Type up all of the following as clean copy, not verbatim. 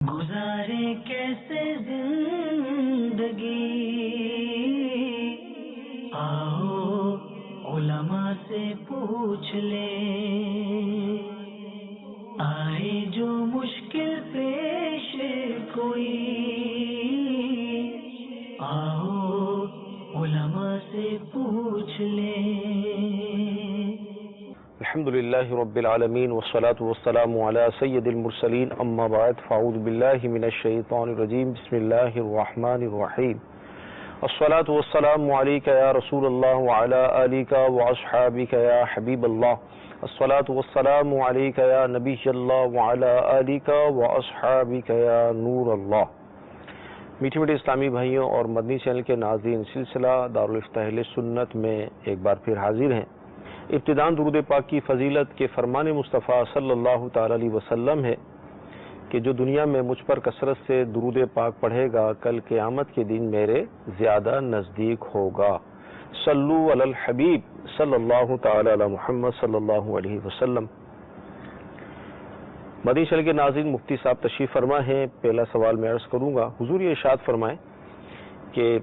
گزارے کیسے زندگی، آؤ علماء سے پوچھ لے، آئے جو مشکل پیش کوئی، آؤ علماء سے پوچھ لے۔ الحمدللہ رب العالمین والصلاة والسلام علی سید المرسلین اما بعد فاعوذ باللہ من الشیطان الرجیم بسم اللہ الرحمن الرحیم الصلاة والسلام علیک یا رسول اللہ وعلی آلک واصحابک یا حبیب اللہ الصلاة والسلام علیک یا نبی اللہ وعلی آلک واصحابک یا نور اللہ۔ میٹھے میٹھے اسلامی بھائیوں اور مدنی چینل کے ناظرین، سلسلہ دارالفتہ اہل سنت میں ایک بار پھر حاضر ہیں۔ ابتداءً درود پاک کی فضیلت کے فرمان مصطفیٰ صلی اللہ تعالی علیہ وسلم ہے کہ جو دنیا میں مجھ پر کثرت سے درود پاک پڑھے گا کل قیامت کے دن میرے زیادہ نزدیک ہوگا۔ صلو علی الحبیب صلی اللہ تعالی علی محمد صلی اللہ علیہ وسلم۔ مدنی چینل کے ناظرین، مفتی صاحب تشریف فرما ہیں۔ پہلا سوال میں عرض کروں گا، حضور یہ ارشاد فرمائیں کہ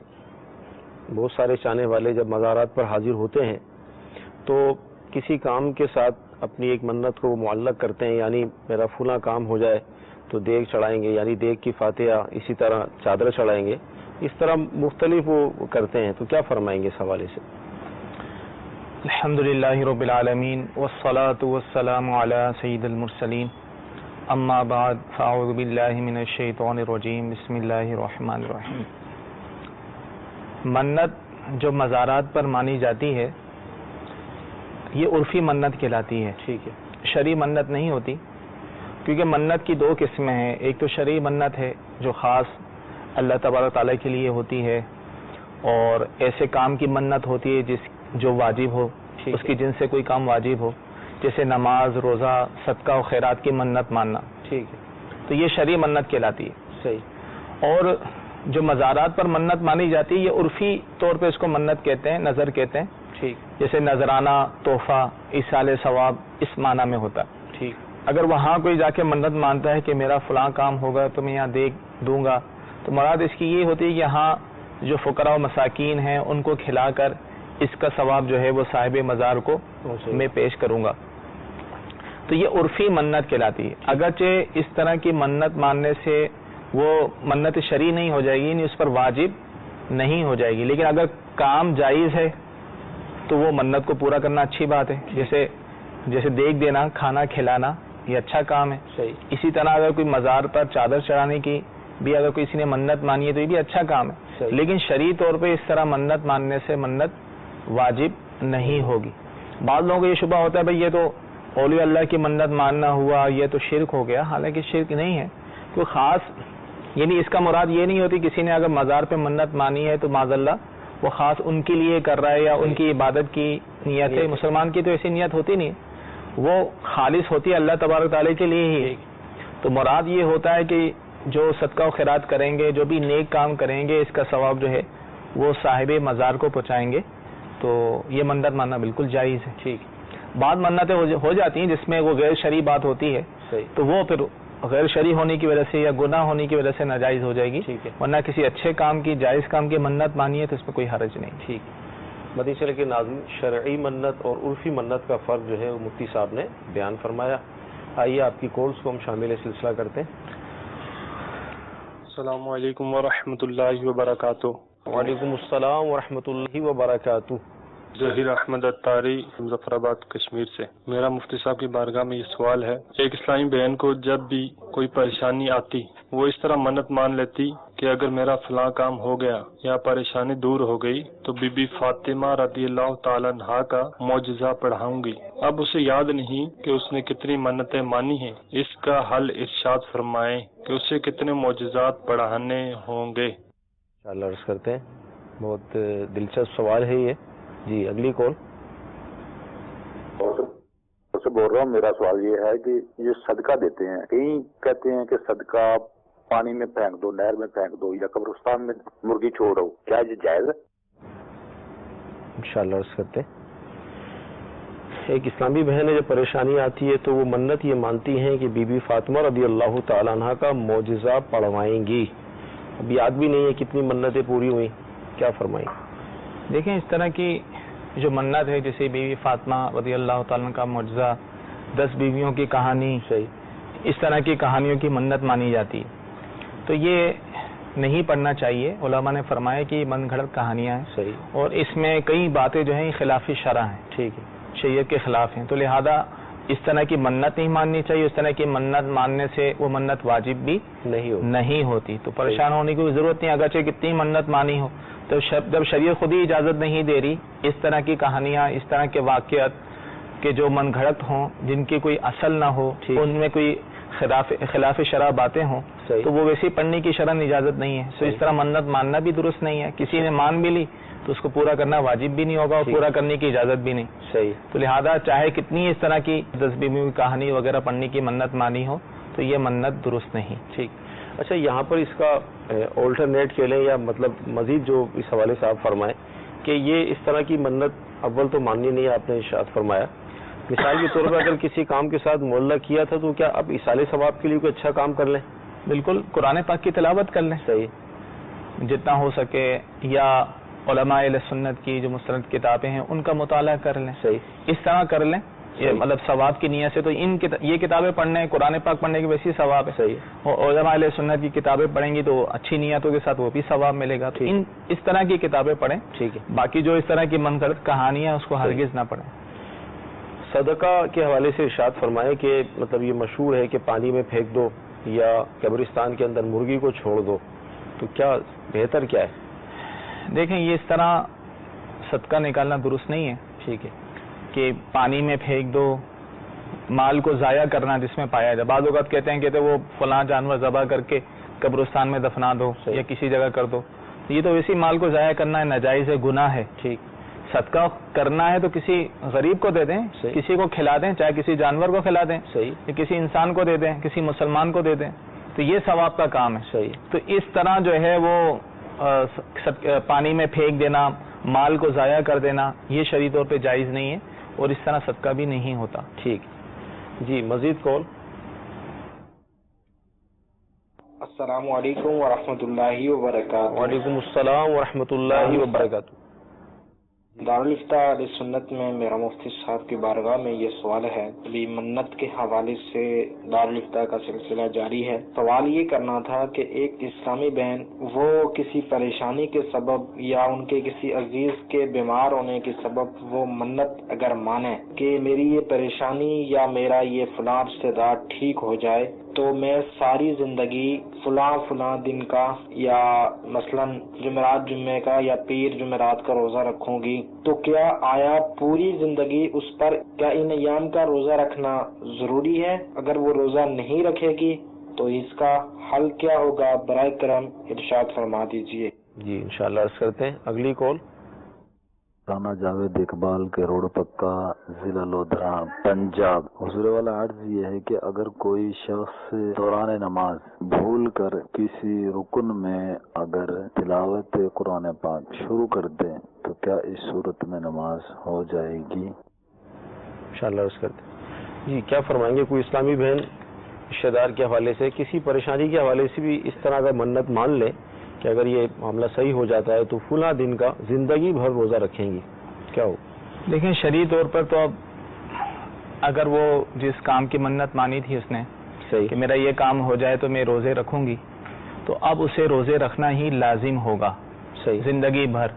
بہت سارے چاہنے والے جب مزارات پر حاضر ہوتے ہیں تو کسی کام کے ساتھ اپنی ایک منت کو معلق کرتے ہیں، یعنی میرا فلاں کام ہو جائے تو دیگ چڑھائیں گے، یعنی دیگ کی فاتحہ، اسی طرح چادر چڑھائیں گے، اس طرح مختلف وہ کرتے ہیں، تو کیا فرمائیں گے اس حوالے سے؟ الحمدللہ رب العالمین والصلاة والسلام علی سید المرسلین اما بعد فاعوذ باللہ من الشیطان الرجیم بسم اللہ الرحمن الرحیم۔ منت جو مزارات پر مانی جاتی ہے یہ عرفی منت کہلاتی ہے، ٹھیک ہے، شرعی منت نہیں ہوتی، کیونکہ منت کی دو قسمیں ہیں۔ ایک تو شرعی منت ہے جو خاص اللہ تبارک تعالیٰ کے لیے ہوتی ہے، اور ایسے کام کی منت ہوتی ہے جو واجب ہو، اس کی جن سے کوئی کام واجب ہو، جیسے نماز، روزہ، صدقہ و خیرات کی منت ماننا، ٹھیک ہے، تو یہ شرعی منت کہلاتی ہے۔ صحیح۔ اور جو مزارات پر منت مانی جاتی ہے یہ عرفی طور پہ اس کو منت کہتے ہیں، نظر کہتے ہیں، ٹھیک، جیسے نذرانہ، تحفہ، ایصال ثواب، اس معنی میں ہوتا ہے۔ ٹھیک، اگر وہاں کوئی جا کے منت مانتا ہے کہ میرا فلاں کام ہوگا تو میں یہاں دیکھ دوں گا، تو مراد اس کی یہ ہوتی ہے کہ یہاں جو فقراء و مساکین ہیں ان کو کھلا کر اس کا ثواب جو ہے وہ صاحب مزار کو میں پیش کروں گا، تو یہ عرفی منت کہلاتی ہے۔ اگرچہ اس طرح کی منت ماننے سے وہ منت شرعی نہیں ہو جائے گی، یعنی اس پر واجب نہیں ہو جائے گی، لیکن اگر کام جائز ہے تو وہ منت کو پورا کرنا اچھی بات ہے۔ جیسے دیکھ دینا، کھانا کھلانا، یہ اچھا کام ہے۔ صحیح۔ اسی طرح اگر کوئی مزار پر چادر چڑھانے کی بھی اگر کسی نے منت مانی ہے تو یہ بھی اچھا کام ہے، صحیح۔ لیکن شرعی طور پہ اس طرح منت ماننے سے منت واجب نہیں ہوگی۔ بعض لوگوں کو یہ شبہ ہوتا ہے بھئی یہ تو اولیاء اللہ کی منت ماننا ہوا، یہ تو شرک ہو گیا، حالانکہ شرک نہیں ہے، کوئی خاص، یعنی اس کا مراد یہ نہیں ہوتی کسی نے اگر مزار پہ منت مانی ہے تو معاذ اللہ وہ خاص ان کے لیے کر رہا ہے یا ان کی عبادت کی نیت ہے۔ مسلمان کی تو ایسی نیت ہوتی نہیں، وہ خالص ہوتی ہے اللہ تبارک تعالیٰ کے لیے ہی۔ تو مراد یہ ہوتا ہے کہ جو صدقہ و خیرات کریں گے، جو بھی نیک کام کریں گے، اس کا ثواب جو ہے وہ صاحب مزار کو پہنچائیں گے، تو یہ منت ماننا بالکل جائز ہے۔ ٹھیک، بعض منتیں ہو جاتی ہیں جس میں وہ غیر شرعی بات ہوتی ہے، صحیح، تو وہ پھر غیر شرعی ہونے کی وجہ سے یا گناہ ہونے کی وجہ سے ناجائز ہو جائے گی، ٹھیک ہے، ورنہ کسی اچھے کام کی، جائز کام کی منت مانی ہے تو اس میں کوئی حرج نہیں۔ ٹھیک۔ مدنی چینل کے ناظرین، شرعی منت اور عرفی منت کا فرق جو ہے وہ مفتی صاحب نے بیان فرمایا۔ آئیے آپ کی کالز کو ہم شامل سلسلہ کرتے ہیں۔ السلام علیکم ورحمۃ اللہ وبرکاتہ۔ وعلیکم السلام ورحمۃ اللہ وبرکاتہ۔ ظہیر احمد اتاری، مظفر آباد، کشمیر سے۔ میرا مفتی صاحب کی بارگاہ میں یہ سوال ہے، ایک اسلامی بہن کو جب بھی کوئی پریشانی آتی وہ اس طرح منت مان لیتی کہ اگر میرا فلاں کام ہو گیا یا پریشانی دور ہو گئی تو بی بی فاطمہ رضی اللہ تعالیٰ عنہا کا معجزہ پڑھاؤں گی۔ اب اسے یاد نہیں کہ اس نے کتنی منتیں مانی ہیں، اس کا حل ارشاد فرمائیں کہ اسے کتنے معجزات پڑھانے ہوں گے۔ انشاءاللہ عرض کرتے ہیں، بہت دلچسپ سوال ہے یہ۔ جی اگلی کال۔ سے بول رہا ہوں، میرا سوال یہ ہے کہ یہ صدقہ دیتے ہیں، کہیں کہتے ہیں کہ صدقہ پانی میں پھینک دو، نہر میں پھینک دو یا قبرستان میں مرغی چھوڑو، کیا یہ جائز ہے؟ انشاءاللہ عرض کرتے ہیں۔ ایک اسلامی بہن ہے جب پریشانی آتی ہے تو وہ منت یہ مانتی ہیں کہ بی بی فاطمہ رضی اللہ تعالیٰ عنہ کا معجزہ پڑھوائیں گی. اب یاد بھی نہیں ہے کتنی منتیں پوری ہوئیں, کیا فرمائیں؟ دیکھیں اس طرح کی جو منت ہے, جیسے بی بی فاطمہ رضی اللہ تعالیٰ عنہ کا معجزہ, 10 بیویوں کی کہانی, صحیح, اس طرح کی کہانیوں کی منت مانی جاتی ہے, تو یہ نہیں پڑھنا چاہیے. علماء نے فرمایا کہ من گھڑت کہانیاں ہیں, صحیح, اور اس میں کئی باتیں جو ہیں خلاف شرع ہیں, ٹھیک ہے, شریعت کے خلاف ہیں, تو لہذا اس طرح کی منت نہیں ماننی چاہیے. اس طرح کی منت ماننے سے وہ منت واجب بھی نہیں ہوتی. تو پریشان ہونے کی ضرورت نہیں, اگرچہ کتنی منت مانی ہو, تو جب شریعت خود ہی اجازت نہیں دے رہی اس طرح کی کہانیاں, اس طرح کے واقعات کہ جو من گھڑت ہوں, جن کی کوئی اصل نہ ہو, ان میں کوئی خلاف شرع باتیں ہوں, تو وہ ویسی پڑھنے کی شرعاً اجازت نہیں ہے. تو اس طرح منت ماننا بھی درست نہیں ہے. کسی نے مان بھی لی تو اس کو پورا کرنا واجب بھی نہیں ہوگا, اور پورا کرنے کی اجازت بھی نہیں. صحیح. تو لہذا چاہے کتنی اس طرح کی 10 بیویوں کی کہانی وغیرہ پڑھنے کی منت مانی ہو, تو یہ منت درست نہیں. ٹھیک. اچھا, یہاں پر اس کا آلٹرنیٹ کہہ لیں یا مطلب مزید جو اس حوالے سے آپ فرمائیں کہ یہ اس طرح کی منت اول تو ماننی نہیں ہے, آپ نے ارشاد فرمایا. مثال کے طور پر اگر کسی کام کے ساتھ معلق کیا تھا تو کیا اب اصالے ثواب کے لیے کوئی اچھا کام کر لیں؟ بالکل, قرآن پاک کی تلاوت کر لیں. صحیح, جتنا ہو سکے, یا علماء اہل سنت کی جو مستند کتابیں ہیں ان کا مطالعہ کر لیں. صحیح, اس طرح کر لیں, یہ مطلب ثواب کی نیت سے. تو یہ کتابیں پڑھنے, قرآن پاک پڑھنے کی ویسی ثواب ہے. صحیح, اور علماء اہل سنت کی کتابیں پڑھیں گی تو اچھی نیتوں کے ساتھ وہ بھی ثواب ملے گا. تو اس طرح کی کتابیں پڑھیں. ٹھیک ہے. باقی جو اس طرح کی من گھڑت کہانیاں اس کو ہرگز نہ پڑھیں. صدقہ کے حوالے سے ارشاد فرمائے کہ مطلب یہ مشہور ہے کہ پانی میں پھینک دو یا قبرستان کے اندر مرغی کو چھوڑ دو, تو کیا بہتر کیا ہے؟ دیکھیں, یہ اس طرح صدقہ نکالنا درست نہیں ہے. ٹھیک ہے, کہ پانی میں پھینک دو, مال کو ضائع کرنا جس میں پایا جائے. بعض اوقات کہتے ہیں وہ فلاں جانور ذبح کر کے قبرستان میں دفنا دو یا کسی جگہ کر دو. یہ تو ویسی مال کو ضائع کرنا ہے, ناجائز ہے, گناہ ہے. ٹھیک. صدقہ کرنا ہے تو کسی غریب کو دے دیں, کسی کو کھلا دیں, چاہے کسی جانور کو کھلا دیں, صحیح, یا کسی انسان کو دے دیں, کسی مسلمان کو دے دیں, تو یہ ثواب کا کام ہے. صحیح. تو اس طرح جو ہے وہ پانی میں پھینک دینا, مال کو ضائع کر دینا, یہ شرعی طور پہ جائز نہیں ہے, اور اس طرح صدقہ بھی نہیں ہوتا. ٹھیک. جی, مزید کال. السلام علیکم ورحمۃ اللہ وبرکاتہ. وعلیکم السلام ورحمۃ اللہ وبرکاتہ. دارالفتہ علیہ سنت میں میرا مفتی صاحب کی بارگاہ میں یہ سوال ہے. ابھی منت کے حوالے سے دارالفتہ کا سلسلہ جاری ہے. سوال یہ کرنا تھا کہ ایک اسلامی بہن وہ کسی پریشانی کے سبب یا ان کے کسی عزیز کے بیمار ہونے کے سبب وہ منت اگر مانے کہ میری یہ پریشانی یا میرا یہ فلاں رشتہ دار ٹھیک ہو جائے تو میں ساری زندگی فلاں دن کا یا مثلا جمعرات جمعے کا یا پیر جمعرات کا روزہ رکھوں گی, تو کیا آیا پوری زندگی اس پر کیا ان ایام کا روزہ رکھنا ضروری ہے؟ اگر وہ روزہ نہیں رکھے گی تو اس کا حل کیا ہوگا؟ برائے کرم ارشاد فرما دیجیے. جی, انشاءاللہ عرض کرتے ہیں. اگلی کال. رانا جاوید اقبال کے روڈ پکا, ضلع لودھرا, پنجاب. حضور والا عرض یہ ہے کہ اگر کوئی شخص دوران نماز بھول کر کسی رکن میں اگر تلاوت قرآن پاک شروع کر دے تو کیا اس صورت میں نماز ہو جائے گی؟ انشاءاللہ عرض کرتے ہیں. جی, کیا فرمائیں گے؟ کوئی اسلامی بہن رشتہ دار کے حوالے سے, کسی پریشانی کے حوالے سے بھی اس طرح کا منت مان لے کہ اگر یہ معاملہ صحیح ہو جاتا ہے تو فلاں دن کا زندگی بھر روزہ رکھیں گی, کیا ہو؟ دیکھیں, شرعی طور پر تو اب اگر وہ جس کام کی منت مانی تھی اس نے, صحیح, کہ میرا یہ کام ہو جائے تو میں روزے رکھوں گی, تو اب اسے روزے رکھنا ہی لازم ہوگا. صحیح, زندگی بھر.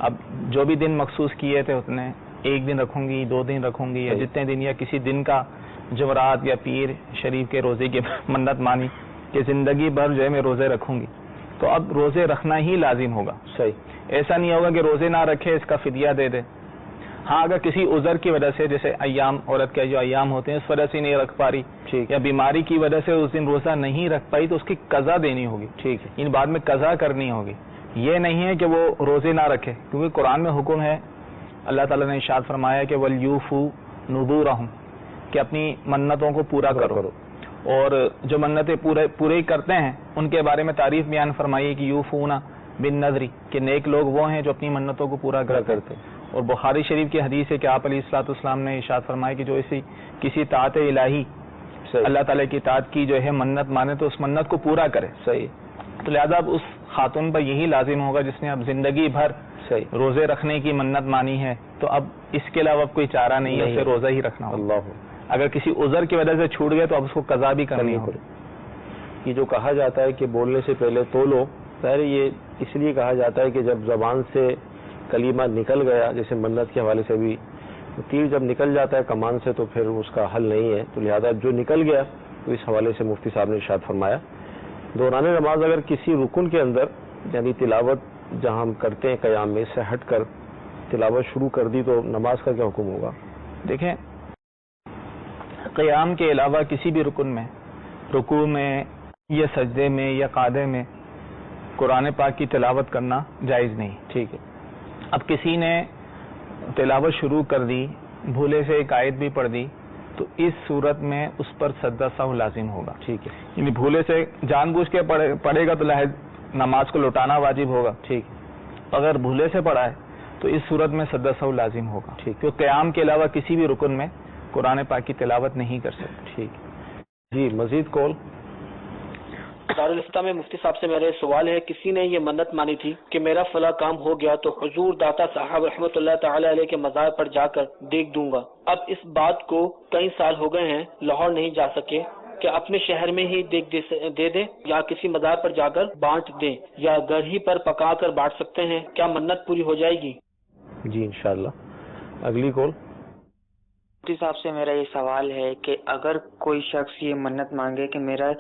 اب جو بھی دن مخصوص کیے تھے اس نے, 1 دن رکھوں گی, 2 دن رکھوں گی, یا جتنے دن, یا کسی دن کا جمعرات یا پیر شریف کے روزے کی منت مانی کہ زندگی بھر جو ہے میں روزے رکھوں گی, تو اب روزے رکھنا ہی لازم ہوگا. صحیح. ایسا نہیں ہوگا کہ روزے نہ رکھے, اس کا فدیہ دے دے. ہاں, اگر کسی عذر کی وجہ سے, جیسے ایام, عورت کے جو ایام ہوتے ہیں اس وجہ سے نہیں رکھ پا رہی, ٹھیک, یا بیماری کی وجہ سے اس دن روزہ نہیں رکھ پائی, تو اس کی قضا دینی ہوگی. ٹھیک ہے, ان بعد میں قضا کرنی ہوگی. یہ نہیں ہے کہ وہ روزے نہ رکھے, کیونکہ قرآن میں حکم ہے, اللہ تعالیٰ نے ارشاد فرمایا کہ وَلْيُوفُوا نُذُورَهُمْ, کہ اپنی منتوں کو پورا کرو. اور جو منتیں پورے کرتے ہیں ان کے بارے میں تعریف بیان فرمائی کہ یوفون بالنذر, کہ نیک لوگ وہ ہیں جو اپنی منتوں کو پورا کرتے ہیں. اور بخاری شریف کی حدیث ہے کہ آپ علیہ الصلوۃ والسلام نے ارشاد فرمایا کہ جو اسی کسی طاعت الہی اللہ تعالیٰ کی اطاعت کی جو ہے منت مانے تو اس منت کو پورا کرے. صحیح. تو لہذا اب اس خاتون پر یہی لازم ہوگا جس نے اب زندگی بھر صحیح روزے رکھنے کی منت مانی ہے تو اب اس کے علاوہ کوئی چارہ نہیں ہے, اسے روزہ ہی رکھنا ہوگا. اللہ. اگر کسی عذر کی وجہ سے چھوٹ گیا تو اب اس کو قضا بھی کرنی ہوگی. یہ جو کہا جاتا ہے کہ بولنے سے پہلے تولو, ظاہر یہ اس لیے کہا جاتا ہے کہ جب زبان سے کلمہ نکل گیا, جیسے منت کے حوالے سے بھی تیر جب نکل جاتا ہے کمان سے تو پھر اس کا حل نہیں ہے, تو لہذا جو نکل گیا تو اس حوالے سے مفتی صاحب نے ارشاد فرمایا دوران نماز اگر کسی رکن کے اندر یعنی تلاوت جہاں ہم کرتے ہیں قیام میں سے ہٹ کر تلاوت شروع کر دی تو نماز کا کیا حکم ہوگا؟ دیکھیں, قیام کے علاوہ کسی بھی رکن میں, رکوع میں یا سجدے میں یا قعدے میں قرآن پاک کی تلاوت کرنا جائز نہیں. ٹھیک ہے. اب کسی نے تلاوت شروع کر دی, بھولے سے ایک آیت بھی پڑھ دی, تو اس صورت میں اس پر سجدہ سہو لازم ہوگا. ٹھیک ہے. یعنی بھولے سے جان بوجھ کے پڑھے گا تو نماز کو لوٹانا واجب ہوگا. ٹھیک. اگر بھولے سے پڑھا ہے تو اس صورت میں سجدہ سہو لازم ہوگا. ٹھیک. تو قیام کے علاوہ کسی بھی رکن میں قرآن پاک کی تلاوت نہیں کر سکتے. ٹھیک. جی مزید کال. دارالفتہ میں مفتی صاحب سے میرے سوال ہے, کسی نے یہ منت مانی تھی کہ میرا فلاں کام ہو گیا تو حضور داتا صاحب رحمۃ اللہ تعالی علیہ کے مزار پر جا کر دیکھ دوں گا. اب اس بات کو کئی سال ہو گئے ہیں, لاہور نہیں جا سکے, کہ اپنے شہر میں ہی دیکھ دے دیں یا کسی مزار پر جا کر بانٹ دیں یا گھر ہی پر پکا کر بانٹ سکتے ہیں, کیا منت پوری ہو جائے گی؟ جی انشاءاللہ. اگلی کال. مفتی صاحب سے میرا یہ سوال ہے کہ اگر کوئی شخص یہ منت مانگے کہ میرا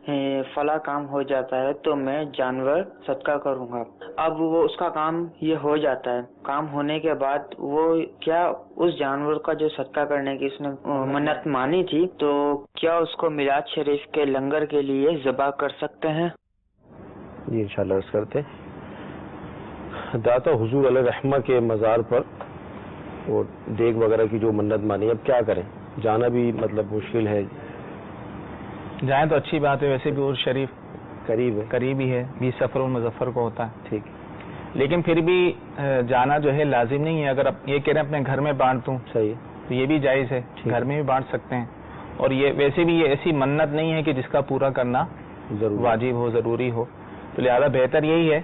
فلاں کام ہو جاتا ہے تو میں جانور صدقہ کروں گا, اب وہ اس کا کام یہ ہو جاتا ہے, کام ہونے کے بعد وہ کیا اس جانور کا جو صدقہ کرنے کی اس نے منت مانی تھی تو کیا اس کو میلاد شریف کے لنگر کے لیے ذبح کر سکتے ہیں؟ جی انشاءاللہ عرض کرتے ہیں. داتا حضور علیہ رحمہ کے مزار پر وہ دیگ وغیرہ کی جو منت مانی, اب کیا کریں؟ جانا بھی مطلب مشکل ہے. جائیں تو اچھی بات ہے, ویسے بھی اور شریف قریب ہی ہے, 20 سفر المظفر کو ہوتا ہے. ٹھیک. لیکن پھر بھی جانا جو ہے لازم نہیں ہے. اگر آپ یہ کہہ رہے ہیں اپنے گھر میں بانٹ دوں, صحیح, تو یہ بھی جائز ہے, گھر میں بھی بانٹ سکتے ہیں. اور یہ ویسے بھی یہ ایسی منت نہیں ہے کہ جس کا پورا کرنا واجب ہو, ضروری ہو. تو لہذا بہتر یہی ہے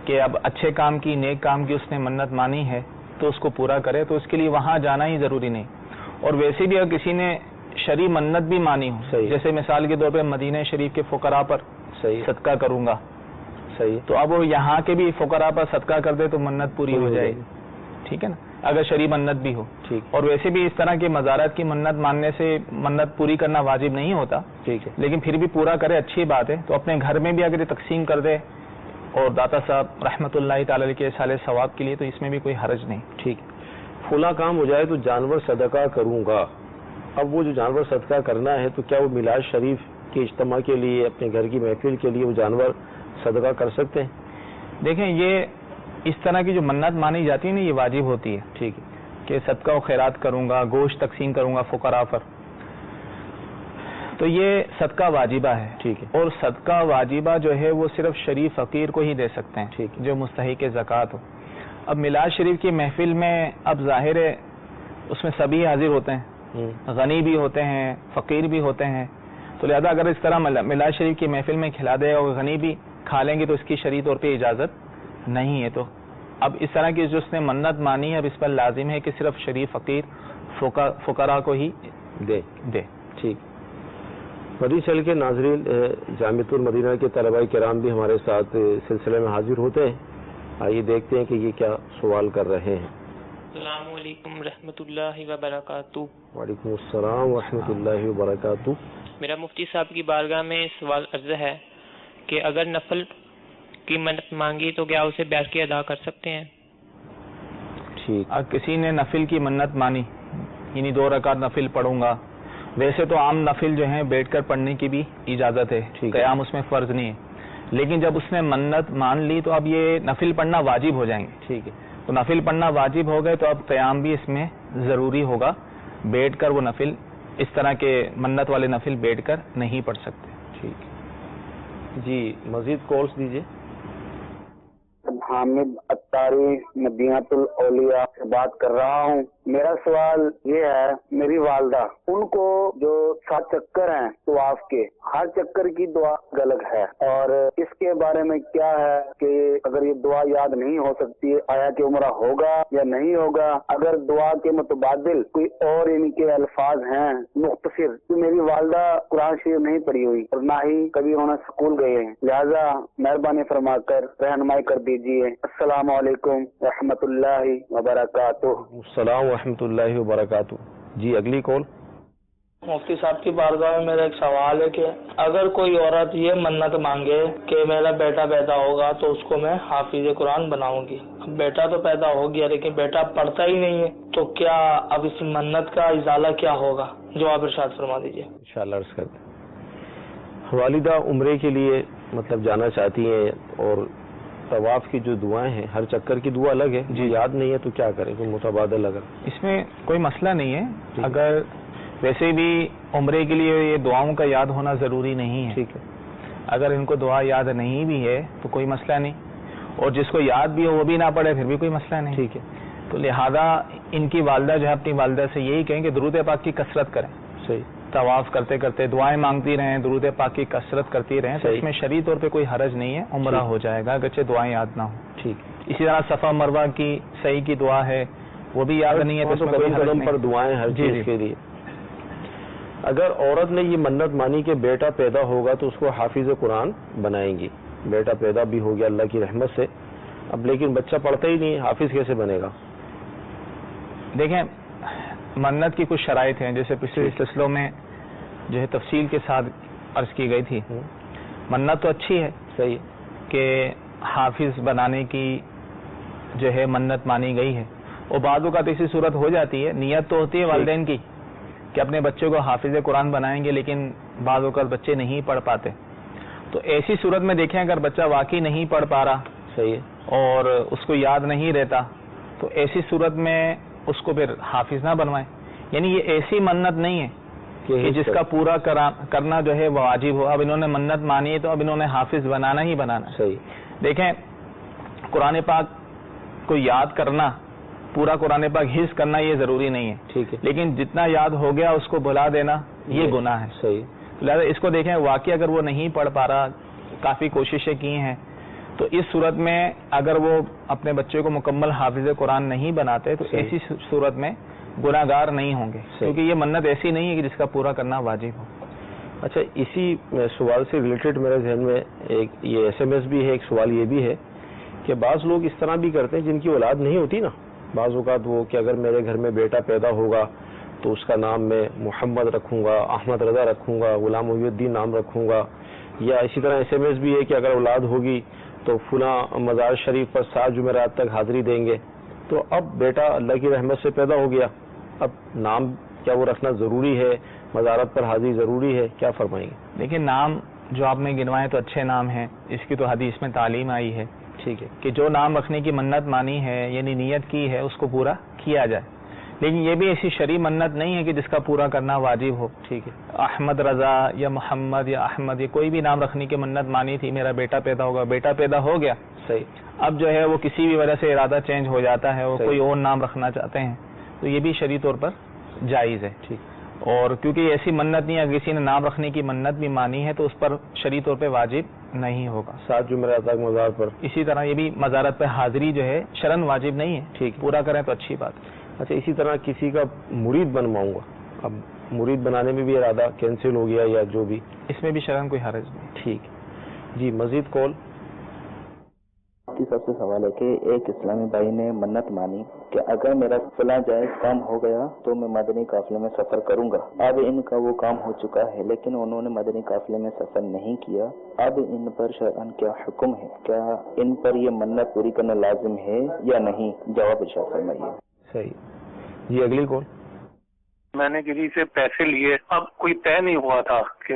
کہ اب اچھے کام کی, نیک کام کی اس نے منت مانی ہے تو اس کو پورا کرے, تو اس کے لیے وہاں جانا ہی ضروری نہیں. اور ویسے بھی اگر کسی نے شرعی منت بھی مانی ہو, جیسے مثال کے طور پہ مدینہ شریف کے فقراء پر صدقہ کروں گا, صحیح, تو اب وہ یہاں کے بھی فقراء پر صدقہ کر دے تو منت پوری ہو جائے گی. ٹھیک ہے نا, اگر شرعی منت بھی ہو. ٹھیک. اور ویسے بھی اس طرح کے مزارات کی منت ماننے سے منت پوری کرنا واجب نہیں ہوتا. ٹھیک ہے, لیکن پھر بھی پورا کرے اچھی بات ہے. تو اپنے گھر میں بھی اگر یہ تقسیم کر دے اور داتا صاحب رحمۃ اللہ تعالی علیہ کے سال ثواب کے لیے, تو اس میں بھی کوئی حرج نہیں. ٹھیک. فلاں کام ہو جائے تو جانور صدقہ کروں گا. اب وہ جو جانور صدقہ کرنا ہے تو کیا وہ میلاد شریف کے اجتماع کے لیے, اپنے گھر کی محفل کے لیے وہ جانور صدقہ کر سکتے ہیں؟ دیکھیں, یہ اس طرح کی جو منت مانی جاتی ہے نا, یہ واجب ہوتی ہے. ٹھیک ہے, کہ صدقہ و خیرات کروں گا, گوشت تقسیم کروں گا فقراء پر, تو یہ صدقہ واجبہ ہے. ٹھیک ہے. اور صدقہ واجبہ جو ہے وہ صرف شریف فقیر کو ہی دے سکتے ہیں. ٹھیک. جو مستحق زکوٰۃ ہو. اب میلاد شریف کی محفل میں اب ظاہر ہے اس میں سبھی حاضر ہوتے ہیں, غنی بھی ہوتے ہیں, فقیر بھی ہوتے ہیں. تو لہذا اگر اس طرح میلاد شریف کی محفل میں کھلا دے اور غنی بھی کھا لیں گے تو اس کی شرعی طور پہ اجازت نہیں ہے. تو اب اس طرح کی جو اس نے منت مانی ہے, اب اس پر لازم ہے کہ صرف شریف فقیر فقراء کو ہی دے. ٹھیک. مدینہ چل کے ناظرین, جامعۃ المدینہ کے طلباء کرام بھی ہمارے ساتھ سلسلے میں حاضر ہوتے ہیں. آئیے دیکھتے ہیں کہ یہ کیا سوال کر رہے ہیں. السلام علیکم رحمۃ اللہ وبرکاتہ. وعلیکم السلام ورحمۃ اللہ وبرکاتہ. میرا مفتی صاحب کی بارگاہ میں سوال عرض ہے کہ اگر نفل کی منت مانگی تو کیا اسے بیٹھ کے ادا کر سکتے ہیں؟ ٹھیک. کسی نے نفل کی منت مانی, یعنی 2 رکعت نفل پڑھوں گا, ویسے تو عام نفل جو ہیں بیٹھ کر پڑھنے کی بھی اجازت ہے, قیام اس میں فرض نہیں ہے. لیکن جب اس نے منت مان لی تو اب یہ نفل پڑھنا واجب ہو جائیں گے. ٹھیک ہے. تو نفل پڑھنا واجب ہو گئے تو اب قیام بھی اس میں ضروری ہوگا. بیٹھ کر وہ نفل, اس طرح کے منت والے نفل بیٹھ کر نہیں پڑھ سکتے. ٹھیک. جی مزید کالس دیجیے. حامد اتاری مدینۃ الاولیاء سے بات کر رہا ہوں۔ میرا سوال یہ ہے، میری والدہ، ان کو جو 7 چکر ہیں طواف کے، ہر چکر کی دعا الگ ہے، اور اس کے بارے میں کیا ہے کہ اگر یہ دعا یاد نہیں ہو سکتی آیا کہ عمرہ ہوگا یا نہیں ہوگا؟ اگر دعا کے متبادل کوئی اور ان کے الفاظ ہیں مختصر، تو میری والدہ قرآن شریف نہیں پڑھی ہوئی اور نہ ہی کبھی انہوں نے اسکول گئے ہیں، لہذا مہربانی فرما کر رہنمائی کر دیجیے۔ السلام علیکم رحمۃ اللہ وبرکاتہ۔ السلام ورحمۃ اللہ وبرکاتہ۔ جی اگلی کال۔ مفتی صاحب کی بارگاہ میں میرا ایک سوال ہے کہ اگر کوئی عورت یہ منت مانگے کہ میرا بیٹا پیدا ہوگا تو اس کو میں حافظ قرآن بناؤں گی، بیٹا تو پیدا ہو گیا لیکن بیٹا پڑھتا ہی نہیں ہے، تو کیا اب اس منت کا ازالہ کیا ہوگا؟ جواب ارشاد فرما دیجیے۔ انشاءاللہ عرض کرتے ہیں۔ والدہ عمرے کے لیے مطلب جانا چاہتی ہیں، اور طواف کی جو دعائیں ہیں ہر چکر کی دعا الگ ہے، جی یاد نہیں ہے تو کیا کریں؟ کوئی متبادل اگر اس میں کوئی مسئلہ نہیں ہے، اگر ویسے بھی عمرے کے لیے یہ دعاؤں کا یاد ہونا ضروری نہیں ہے، ٹھیک ہے، اگر ان کو دعا یاد نہیں بھی ہے تو کوئی مسئلہ نہیں، اور جس کو یاد بھی ہو وہ بھی نہ پڑھے پھر بھی کوئی مسئلہ نہیں، ٹھیک ہے۔ تو لہذا ان کی والدہ جو ہے اپنی والدہ سے یہی کہیں کہ درود پاک کی کثرت کریں، صحیح، طواف کرتے کرتے دعائیں مانگتی رہیں، درود پاک کی کثرت کرتی رہیں، تو اس میں شرعی طور پہ کوئی حرج نہیں ہے، عمرہ ہو جائے گا اگرچہ دعائیں یاد نہ ہوں، ٹھیک۔ اسی طرح صفا مروہ کی صحیح کی دعا ہے، وہ بھی یاد نہیں ہے تو اس میں کوئی حرج قدم پر نہیں۔ دعائیں ہر چیز کے لیے۔ اگر عورت نے یہ منت مانی کہ بیٹا پیدا ہوگا تو اس کو حافظ قرآن بنائیں گی، بیٹا پیدا بھی ہو گیا اللہ کی رحمت سے، اب لیکن بچہ پڑھتا ہی نہیں، حافظ کیسے بنے گا؟ دیکھیں، منت کی کچھ شرائط ہیں، جیسے پچھلے سلسلوں میں جو ہے تفصیل کے ساتھ عرض کی گئی تھی۔ منت تو اچھی ہے، صحیح، کہ حافظ بنانے کی جو ہے منت مانی گئی ہے، اور بعض اوقات ایسی صورت ہو جاتی ہے، نیت تو ہوتی ہے والدین کی کہ اپنے بچے کو حافظ قرآن بنائیں گے، لیکن بعض اوقات بچے نہیں پڑھ پاتے، تو ایسی صورت میں دیکھیں اگر بچہ واقعی نہیں پڑھ پا رہا، صحیح ہے، اور اس کو یاد نہیں رہتا، تو ایسی صورت میں اس کو پھر حافظ نہ بنوائیں، یعنی یہ ایسی منت نہیں ہے کہ جس کا پورا کرنا جو ہے وہ واجب ہو۔ اب انہوں نے منت مانی ہے تو اب انہوں نے حافظ بنانا ہی بنانا ہے۔ صحیح، دیکھیں، قرآن پاک کو یاد کرنا، پورا قرآن پاک حفظ کرنا یہ ضروری نہیں ہے، ٹھیک ہے، لیکن جتنا یاد ہو گیا اس کو بھلا دینا یہ گناہ ہے۔ صحیح، لہٰذا اس کو دیکھیں، واقعی اگر وہ نہیں پڑھ پا رہا، کافی کوششیں کی ہیں، تو اس صورت میں اگر وہ اپنے بچے کو مکمل حافظ قرآن نہیں بناتے تو ایسی صورت میں گناہ گار نہیں ہوں گے، کیونکہ یہ منت ایسی نہیں ہے کہ جس کا پورا کرنا واجب ہو۔ اچھا، اسی سوال سے ریلیٹڈ میرے ذہن میں ایک یہ SMS بھی ہے، ایک سوال یہ بھی ہے کہ بعض لوگ اس طرح بھی کرتے ہیں جن کی اولاد نہیں ہوتی نا، بعض اوقات وہ کہ اگر میرے گھر میں بیٹا پیدا ہوگا تو اس کا نام میں محمد رکھوں گا، احمد رضا رکھوں گا، غلام محی الدین نام رکھوں گا، یا اسی طرح SMS بھی ہے کہ اگر اولاد ہوگی تو فلاں مزار شریف پر 7 جمعرات تک حاضری دیں گے۔ تو اب بیٹا اللہ کی رحمت سے پیدا ہو گیا، اب نام کیا وہ رکھنا ضروری ہے؟ مزارت پر حاضری ضروری ہے؟ کیا فرمائیں گے؟ دیکھیں، نام جو آپ نے گنوائے تو اچھے نام ہیں، اس کی تو حدیث میں تعلیم آئی ہے، ٹھیک ہے، کہ جو نام رکھنے کی منت مانی ہے یعنی نیت کی ہے اس کو پورا کیا جائے، لیکن یہ بھی ایسی شرعی منت نہیں ہے کہ جس کا پورا کرنا واجب ہو۔ ٹھیک ہے، احمد رضا یا محمد یا احمد، یہ کوئی بھی نام رکھنے کی منت مانی تھی، میرا بیٹا پیدا ہوگا، بیٹا پیدا ہو گیا، صحیح، اب جو ہے وہ کسی بھی وجہ سے ارادہ چینج ہو جاتا ہے، وہ کوئی اور نام رکھنا چاہتے ہیں تو یہ بھی شرعی طور پر جائز ہے، ٹھیک، اور کیونکہ یہ ایسی منت نہیں ہے، اگر کسی نے نام رکھنے کی منت بھی مانی ہے تو اس پر شرعی طور پہ واجب نہیں ہوگا 7 جمعرات تک مزار پر۔ اسی طرح یہ بھی مزارت پہ حاضری جو ہے شرعن واجب نہیں ہے، ٹھیک، پورا کریں تو اچھی بات ہے۔ اچھا، اسی طرح کسی کا مرید بنواؤں گا، اب مرید بنانے میں بھی ارادہ کینسل ہو گیا یا جو بھی، اس میں بھی شرعن کوئی حرج نہیں۔ ٹھیک، جی مزید کال۔ سب سے سوال ہے کہ ایک اسلامی بھائی نے منت مانی کہ اگر میرا فلاں جائز کام ہو گیا تو میں مدنی قافلے میں سفر کروں گا، اب ان کا وہ کام ہو چکا ہے لیکن انہوں نے مدنی قافلے میں سفر نہیں کیا، اب ان پر شرعاً کیا حکم ہے؟ کیا ان پر یہ منت پوری کرنا لازم ہے یا نہیں؟ جواب ارشاد فرمائیے۔ صحیح، جی اگلی کال۔ میں نے کسی سے پیسے لیے، اب کوئی طے نہیں ہوا تھا کہ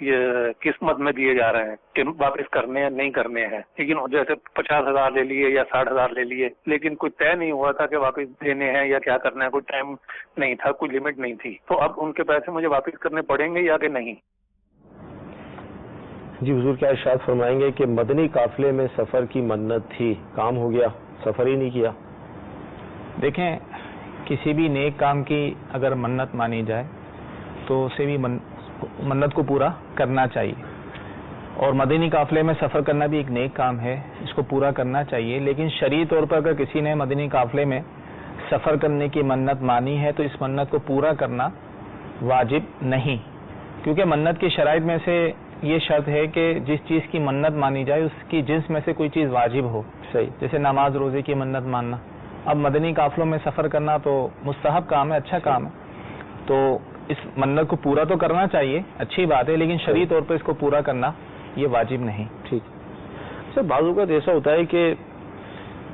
یہ قسمت میں دیے جا رہے ہیں کہ واپس کرنے ہیں نہیں کرنے ہیں، لیکن جیسے 50,000 لے لیے یا 60,000 لے لیے، لیکن کوئی طے نہیں ہوا تھا کہ واپس دینے ہیں یا کیا کرنا ہے، کوئی ٹائم نہیں تھا، کوئی لمٹ نہیں تھی، تو اب ان کے پیسے مجھے واپس کرنے پڑیں گے یا کہ نہیں؟ جی حضور کیا ارشاد فرمائیں گے کہ مدنی قافلے میں سفر کی منت تھی، کام ہو گیا، سفر ہی نہیں کیا؟ دیکھیں کسی بھی نیک کام کی اگر منت مانی جائے تو اسے بھی منت کو پورا کرنا چاہیے، اور مدنی قافلے میں سفر کرنا بھی ایک نیک کام ہے، اس کو پورا کرنا چاہیے. لیکن شرعی طور پر اگر کسی نے مدنی قافلے میں سفر کرنے کی منت مانی ہے تو اس منت کو پورا کرنا واجب نہیں، کیونکہ منت کی شرائط میں سے یہ شرط ہے کہ جس چیز کی منت مانی جائے اس کی جنس میں سے کوئی چیز واجب ہو. صحیح. جیسے نماز روزے کی منت ماننا. اب مدنی قافلوں میں سفر کرنا تو مستحب کام ہے، اچھا کام ہے، تو اس منت کو پورا تو کرنا چاہیے، اچھی بات ہے، لیکن شرعی طور پر اس کو پورا کرنا یہ واجب نہیں. ٹھیک. سر بعض اوقات ایسا ہوتا ہے کہ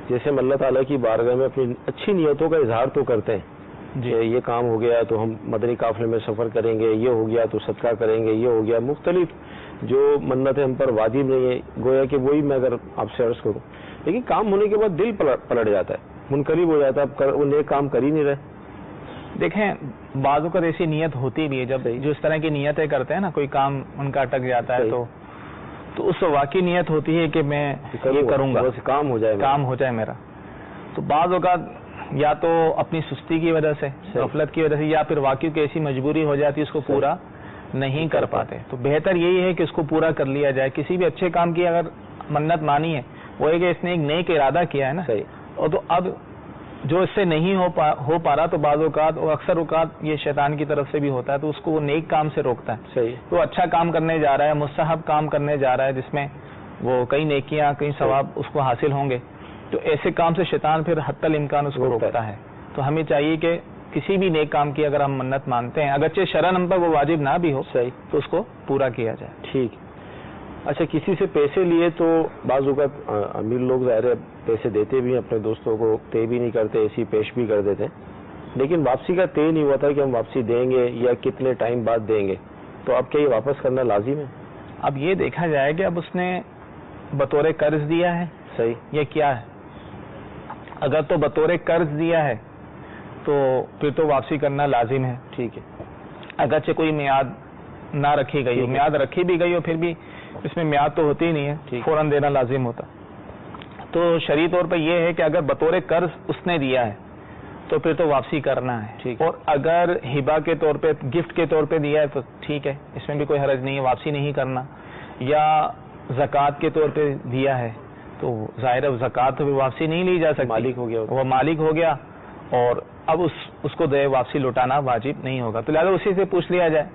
جیسے ہم اللہ تعالیٰ کی بارگاہ میں اپنی اچھی نیتوں کا اظہار تو کرتے ہیں، جی یہ کام ہو گیا تو ہم مدنی قافلے میں سفر کریں گے، یہ ہو گیا تو صدقہ کریں گے، یہ ہو گیا، مختلف جو منتیں ہم پر واجب نہیں ہے، گویا کہ وہی میں اگر آپ سے عرض کروں، لیکن کام ہونے کے بعد دل پلٹ جاتا ہے، منقلب ہو جاتا ہے، وہ نیک کام کر ہی نہیں رہے. دیکھیں بعض اوقات ایسی نیت ہوتی بھی ہے، جب جو اس طرح کی نیتیں کرتے ہیں نا، کوئی کام ان کا اٹک جاتا ہے تو اس واقعی نیت ہوتی ہے کہ میں یہ کروں گا، کام ہو جائے میرا. تو بعض اوقات یا تو اپنی سستی کی وجہ سے، غفلت کی وجہ سے، یا پھر واقعی کی ایسی مجبوری ہو جاتی ہے اس کو پورا نہیں کر پاتے. تو بہتر یہی ہے کہ اس کو پورا کر لیا جائے. کسی بھی اچھے کام کی اگر منت مانی ہے، وہ ہے کہ اس نے ایک نیک ارادہ کیا ہے نا، اور تو اب جو اس سے نہیں ہو پا رہا تو بعض اوقات اور اکثر اوقات یہ شیطان کی طرف سے بھی ہوتا ہے، تو اس کو وہ نیک کام سے روکتا ہے. صحیح. تو اچھا کام کرنے جا رہا ہے، مستحب کام کرنے جا رہا ہے، جس میں وہ کئی نیکیاں کئی ثواب اس کو حاصل ہوں گے، تو ایسے کام سے شیطان پھر حتی الامکان اس کو روکتا ہے. تو ہمیں چاہیے کہ کسی بھی نیک کام کی اگر ہم منت مانتے ہیں، اگرچہ شرعاً ہم پر وہ واجب نہ بھی ہو، تو اس کو پورا کیا جائے. ٹھیک. اچھا کسی سے پیسے لیے تو بعض اوقات امیر لوگ ظاہر ہے پیسے دیتے بھی ہیں اپنے دوستوں کو، طے بھی نہیں کرتے، ایسی پیش بھی کر دیتے ہیں، لیکن واپسی کا طے نہیں ہوا تھا کہ ہم واپسی دیں گے یا کتنے ٹائم بعد دیں گے، تو اب کیا یہ واپس کرنا لازم ہے؟ اب یہ دیکھا جائے کہ اب اس نے بطور قرض دیا ہے، صحیح، یہ کیا ہے. اگر تو بطور قرض دیا ہے تو پھر تو واپسی کرنا لازم ہے. ٹھیک ہے. اگرچہ کوئی میعاد نہ رکھی گئی ہو، میعاد رکھی بھی گئی ہو، پھر بھی اس میں میعاد تو ہوتی ہی نہیں ہے، فوراً دینا لازم ہوتا. تو شرعی طور پر یہ ہے کہ اگر بطور قرض اس نے دیا ہے تو پھر تو واپسی کرنا ہے. اور اگر ہبہ کے طور پہ، گفٹ کے طور پہ دیا ہے تو ٹھیک ہے، اس میں بھی کوئی حرج نہیں ہے، واپسی نہیں کرنا. یا زکوٰۃ کے طور پہ دیا ہے تو ظاہر ہے زکوٰۃ تو واپسی نہیں لی جا سکتی، مالک ہو گیا، وہ مالک ہو گیا، اور اب اس کو دے واپسی لوٹانا واجب نہیں ہوگا. تو لہٰذا اسی سے پوچھ لیا جائے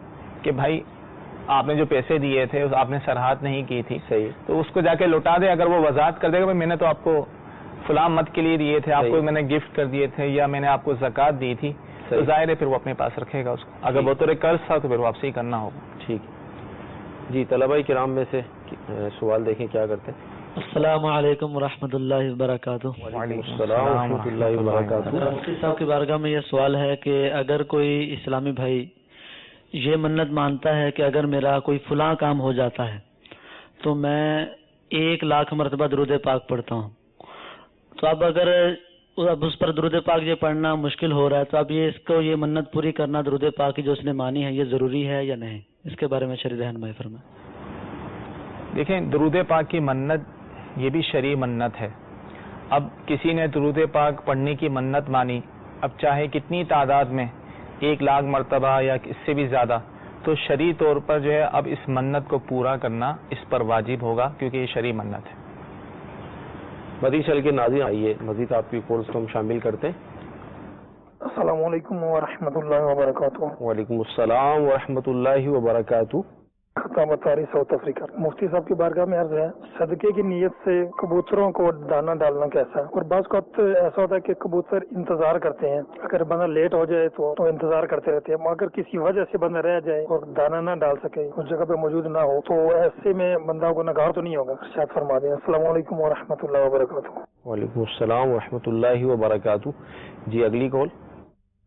کہ بھائی آپ نے جو پیسے دیے تھے آپ نے سرحد نہیں کی تھی، صحیح، تو اس کو جا کے لوٹا دے. اگر وہ وضاحت کر دے گا میں نے تو آپ کو فلاں مت کے لیے دیے تھے، آپ کو میں نے گفٹ کر دیے تھے، یا میں نے آپ کو زکوٰۃ دی تھی، تو ظاہر ہے پھر وہ اپنے پاس رکھے گا اس کو. اگر بطور قرض تھا تو پھر واپسی کرنا ہوگا. ٹھیک. جی طلباء کرام میں سے سوال دیکھیں کیا کرتے ہیں. السلام علیکم ورحمۃ اللہ وبرکاتہ. وعلیکم السلام ورحمۃ اللہ وبرکاتہ. مفتی صاحب کی بارگاہ میں یہ سوال ہے کہ اگر کوئی اسلامی بھائی یہ منت مانتا ہے کہ اگر میرا کوئی فلاں کام ہو جاتا ہے تو میں 1,00,000 مرتبہ درود پاک پڑھتا ہوں، تو اب اگر اس پر درود پاک یہ پڑھنا مشکل ہو رہا ہے تو اب یہ منت پوری کرنا درود پاک کی جو اس نے مانی ہے یہ ضروری ہے یا نہیں؟ اس کے بارے میں شرعی رہنمائی فرمائیں. دیکھیں درود پاک کی منت یہ بھی شرعی منت ہے. اب کسی نے درود پاک پڑھنے کی منت مانی، اب چاہے کتنی تعداد میں 1,00,000 مرتبہ یا اس سے بھی زیادہ، تو شرعی طور پر جو ہے اب اس منت کو پورا کرنا اس پر واجب ہوگا، کیونکہ یہ شرعی منت ہے. مزید چل کے ناظرین آئیے مزید آپ کی کالز کو ہم شامل کرتے ہیں. السلام علیکم ورحمۃ اللہ وبرکاتہ. وعلیکم السلام ورحمۃ اللہ وبرکاتہ. خطاب طاری ساؤتھ افریقہ. مفتی صاحب کی بارگاہ میں عرض ہے صدقے کی نیت سے کبوتروں کو دانہ ڈالنا کیسا ہے؟ اور بعض اوقات ایسا ہوتا ہے کہ کبوتر انتظار کرتے ہیں، اگر بندہ لیٹ ہو جائے تو انتظار کرتے رہتے ہیں، اگر کسی وجہ سے بندہ رہ جائے اور دانہ نہ ڈال سکے، اس جگہ پہ موجود نہ ہو، تو ایسے میں بندہ کو نگار تو نہیں ہوگا؟ ارشاد فرما دیں. السلام علیکم ورحمۃ اللہ وبرکاتہ. وعلیکم السلام ورحمۃ اللہ وبرکاتہ. جی اگلی کال.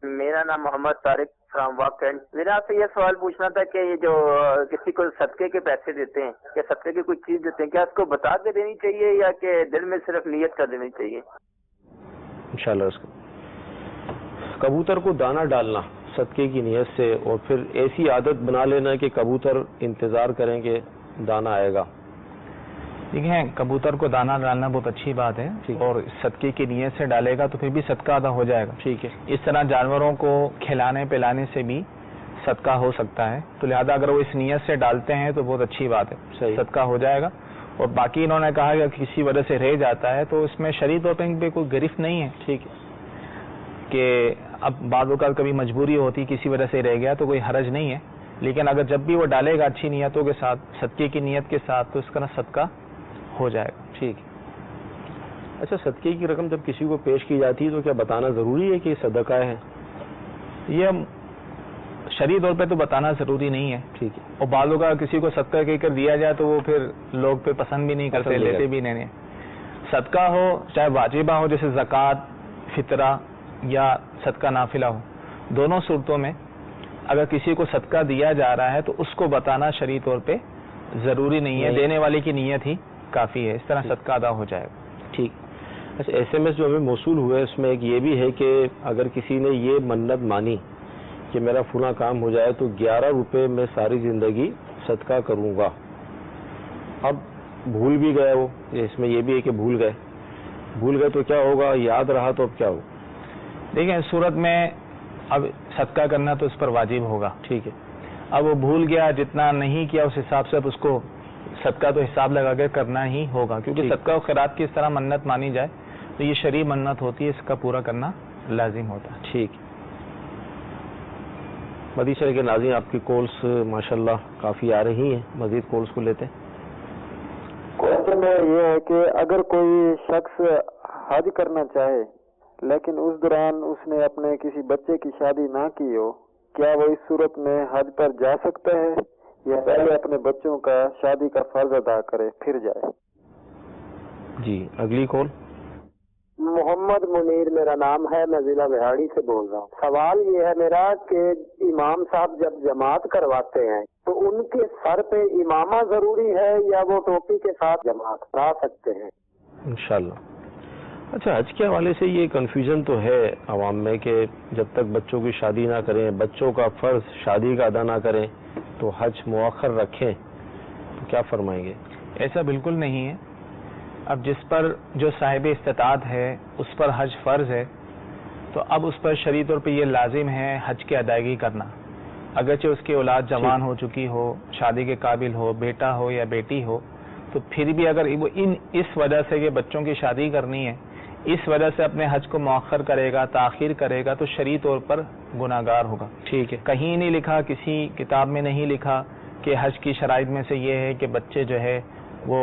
میرا نام محمد طارق فرام واکنڈ. میرا آپ سے یہ سوال پوچھنا تھا کہ یہ جو کسی کو صدقے کے پیسے دیتے ہیں یا صدقے کی کوئی چیز دیتے ہیں، کیا اس کو بتا کے دینی چاہیے یا کہ دل میں صرف نیت کر دینی چاہیے؟ انشاءاللہ اس کو کبوتر کو دانہ ڈالنا صدقے کی نیت سے، اور پھر ایسی عادت بنا لینا کہ کبوتر انتظار کریں کہ دانا آئے گا؟ دیکھیں کبوتر کو دانا ڈالنا بہت اچھی بات ہے اور صدقے کی نیت سے ڈالے گا تو پھر بھی صدقہ ادا ہو جائے گا. ٹھیک ہے. اس طرح جانوروں کو کھلانے پلانے سے بھی صدقہ ہو سکتا ہے, تو لہذا اگر وہ اس نیت سے ڈالتے ہیں تو بہت اچھی بات ہے, صدقہ ہو جائے گا. اور باقی انہوں نے کہا کہ کسی وجہ سے رہ جاتا ہے تو اس میں شرعی طور پہ کوئی گرفت نہیں ہے. ٹھیک ہے کہ اب بعض اوقات کبھی مجبوری ہوتی کسی وجہ سے رہ گیا تو کوئی حرج نہیں ہے, لیکن اگر جب بھی وہ ڈالے گا اچھی نیتوں کے ساتھ, صدقے کی نیت کے ساتھ, تو اس کا صدقہ ہو جائے گا. ٹھیک ہے. اچھا, صدقے کی رقم جب کسی کو پیش کی جاتی ہے تو کیا بتانا ضروری ہے کہ یہ صدقہ ہے؟ یہ شرعی طور پہ تو بتانا ضروری نہیں ہے. ٹھیک ہے. اور بعضوں کا کسی کو صدقہ کہہ کر دیا جائے تو وہ پھر لوگ پہ پسند بھی نہیں کرتے, لیتے بھی نہیں. صدقہ ہو چاہے واجبہ ہو جیسے زکوٰۃ, فطرہ یا صدقہ نافلہ ہو, دونوں صورتوں میں اگر کسی کو صدقہ دیا جا رہا ہے تو اس کو بتانا شرعی طور پہ ضروری نہیں ہے, دینے والے کی نیت ہی کافی ہے, اس طرح صدقہ ادا ہو جائے گا. ٹھیک. اچھا, SMS جو ہمیں موصول ہوئے اس میں ایک یہ بھی ہے کہ اگر کسی نے یہ منت مانی کہ میرا فلاں کام ہو جائے تو 11 روپے میں ساری زندگی صدقہ کروں گا, اب بھول بھی گئے وہ, اس میں یہ بھی ہے کہ بھول گئے تو کیا ہوگا, یاد رہا تو اب کیا ہوگا؟ دیکھیں اس صورت میں اب صدقہ کرنا تو اس پر واجب ہوگا. ٹھیک ہے. اب وہ بھول گیا, جتنا نہیں کیا اس حساب سے اب اس کو صدقہ تو حساب لگا کے کرنا ہی ہوگا, کیونکہ صدقہ و خیرات کی اس طرح منت مانی جائے تو یہ شرعی منت ہوتی ہے, اس کا پورا کرنا لازم ہوتا ہے. ٹھیک. مدیشہ کے ناظرین, آپ کی کالس ماشاءاللہ کافی آ رہی ہیں, مزید کالس کو لیتے ہیں. کوشچن یہ ہے کہ اگر کوئی شخص حج کرنا چاہے لیکن اس دوران اس نے اپنے کسی بچے کی شادی نہ کی ہو, کیا وہ اس صورت میں حج پر جا سکتا ہے یا پہلے اپنے بچوں کا شادی کا فرض ادا کرے پھر جائے؟ جی, اگلی کال. محمد منیر میرا نام ہے, میں ضلع بہاڑی سے بول رہا ہوں. سوال یہ ہے میرا کہ امام صاحب جب جماعت کرواتے ہیں تو ان کے سر پہ امامہ ضروری ہے یا وہ ٹوپی کے ساتھ جماعت کرا سکتے ہیں؟ انشاءاللہ. اچھا, حج کے حوالے سے یہ کنفیوژن تو ہے عوام میں کہ جب تک بچوں کی شادی نہ کریں, بچوں کا فرض شادی کا ادا نہ کریں تو حج مؤخر رکھیں, تو کیا فرمائیں گے؟ ایسا بالکل نہیں ہے. اب جس پر جو صاحب استطاعت ہے اس پر حج فرض ہے تو اب اس پر شرعی طور پہ یہ لازم ہے حج کی ادائیگی کرنا, اگرچہ اس کی اولاد جوان ہو چکی ہو, شادی کے قابل ہو, بیٹا ہو یا بیٹی ہو, تو پھر بھی اگر وہ اس وجہ سے کہ بچوں کی شادی کرنی ہے اس وجہ سے اپنے حج کو مؤخر کرے گا, تاخیر کرے گا, تو شرعی طور پر گناہگار ہوگا. ٹھیک ہے. کہیں نہیں لکھا, کسی کتاب میں نہیں لکھا کہ حج کی شرائط میں سے یہ ہے کہ بچے جو ہے وہ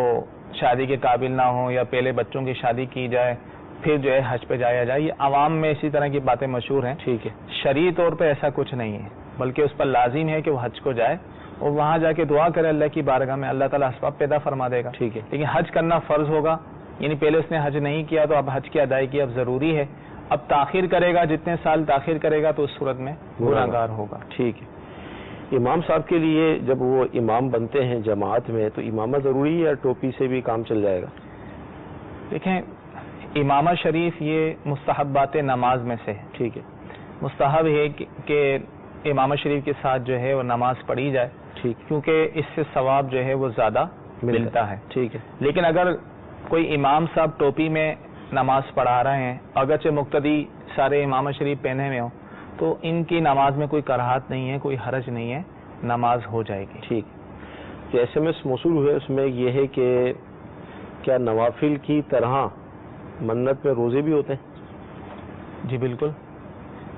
شادی کے قابل نہ ہوں یا پہلے بچوں کی شادی کی جائے پھر جو ہے حج پہ جایا جائے. یہ عوام میں اسی طرح کی باتیں مشہور ہیں. ٹھیک ہے. شرعی طور پہ ایسا کچھ نہیں ہے, بلکہ اس پر لازم ہے کہ وہ حج کو جائے اور وہاں جا کے دعا کرے اللہ کی بارگاہ میں, اللہ تعالیٰ اسباب پیدا فرما دے گا. ٹھیک ہے. لیکن حج کرنا فرض ہوگا, یعنی پہلے اس نے حج نہیں کیا تو اب حج کی ادائیگی اب ضروری ہے. اب تاخیر کرے گا, جتنے سال تاخیر کرے گا تو اس صورت میں گناہگار ہوگا. ٹھیک ہے. امام صاحب کے لیے جب وہ امام بنتے ہیں جماعت میں تو امامہ ضروری ہے یا ٹوپی سے بھی کام چل جائے گا؟ دیکھیں امامہ شریف یہ مستحبات نماز میں سے ہے. ٹھیک ہے. مستحب ہے کہ امامہ شریف کے ساتھ جو ہے وہ نماز پڑھی جائے, ٹھیک, کیونکہ اس سے ثواب جو ہے وہ زیادہ ملتا ہے. ٹھیک ہے. لیکن اگر کوئی امام صاحب ٹوپی میں نماز پڑھا رہے ہیں, اگرچہ مقتدی سارے امامہ شریف پہنے ہوئے ہوں, تو ان کی نماز میں کوئی کراہت نہیں ہے, کوئی حرج نہیں ہے, نماز ہو جائے گی. ٹھیک. جو SMS موصول ہوئے اس میں یہ ہے کہ کیا نوافل کی طرح منت میں روزے بھی ہوتے ہیں؟ جی بالکل.